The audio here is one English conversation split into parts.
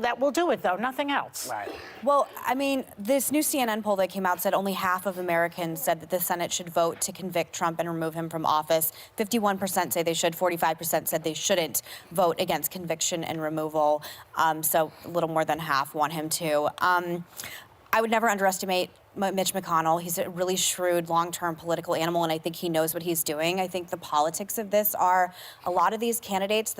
that will do it, though, nothing else. Right. Well, I mean, this new CNN poll that came out said only half of Americans said that the Senate should vote to convict Trump and remove him from office. 51% say they should, 45% said they shouldn't vote against conviction and removal. So a little more than half want him to. I would never underestimate Mitch McConnell. He's a really shrewd, long-term political animal, and I think he knows what he's doing. I think the politics of this are a lot of these candidates,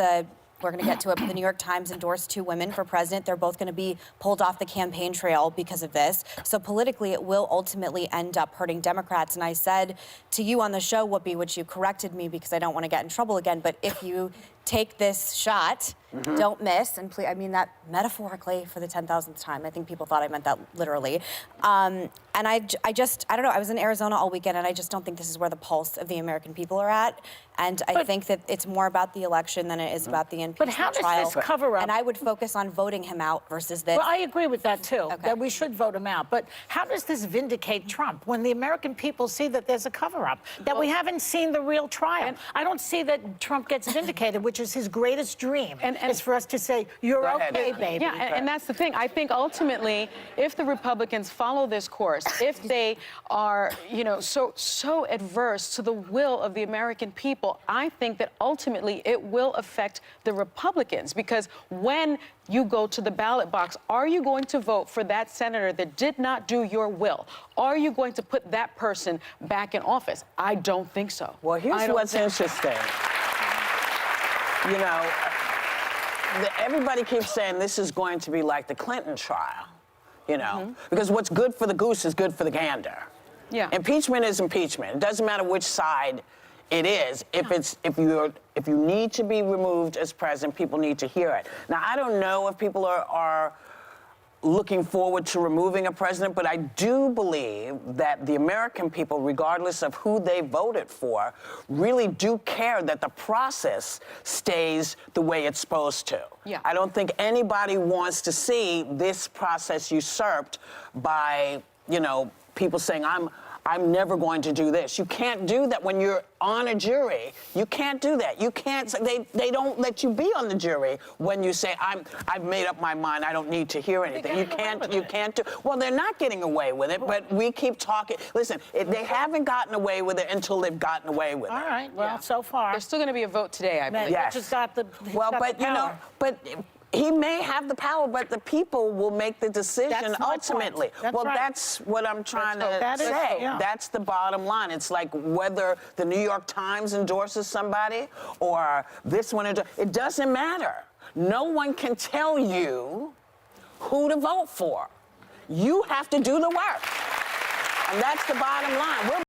we're going to get to it, but the New York Times endorsed 2 women for president. They're both going to be pulled off the campaign trail because of this. So politically, it will ultimately end up hurting Democrats. And I said to you on the show, Whoopi, which you corrected me because I don't want to get in trouble again, but if you take this shot, don't miss, and please, I mean that metaphorically for the 10,000th time. I think people thought I meant that literally. And I don't know, I was in Arizona all weekend, and I just don't think this is where the pulse of the American people are at. And I think that it's more about the election than it is about the impeachment trial. But how does this cover up? And I would focus on voting him out versus this. Well, I agree with that, too, Okay. that we should vote him out. But how does this vindicate Trump when the American people see that there's a cover-up, that we haven't seen the real trial? I don't see that Trump gets vindicated, which is his greatest dream, is for us to say, you're okay, baby. Yeah, and that's the thing. I think ultimately, if the Republicans follow this course, if they are, you know, so adverse to the will of the American people, I think that ultimately it will affect the Republicans, because when you go to the ballot box, are you going to vote for that senator that did not do your will? Are you going to put that person back in office? I don't think so. Well, here's what's interesting. You know, everybody keeps saying this is going to be like the Clinton trial, you know, because what's good for the goose is good for the gander. Yeah. Impeachment is impeachment. It doesn't matter which side it is. If you need to be removed as president, people need to hear it. Now, I don't know if people are looking forward to removing a president, but I do believe that the American people, regardless of who they voted for, really do care that the process stays the way it's supposed to. Yeah. I don't think anybody wants to see this process usurped by, you know, people saying, I'm never going to do this. You can't do that when you're on a jury. You can't do that. You can't. They don't let you be on the jury when you say I've made up my mind. I don't need to hear anything. You can't do. Well, they're not getting away with it, but we keep talking. Listen, they haven't gotten away with it until they've gotten away with it. All right. Well, so far There's still going to be a vote today, I believe. Yes. just got the But you know, he may have the power, but the people will make the decision That's my ultimately. point. That's well, right. that's what I'm trying to That is- say. yeah. That's the bottom line. It's like whether the New York Times endorses somebody or this one, it doesn't matter. No one can tell you who to vote for. You have to do the work. And that's the bottom line.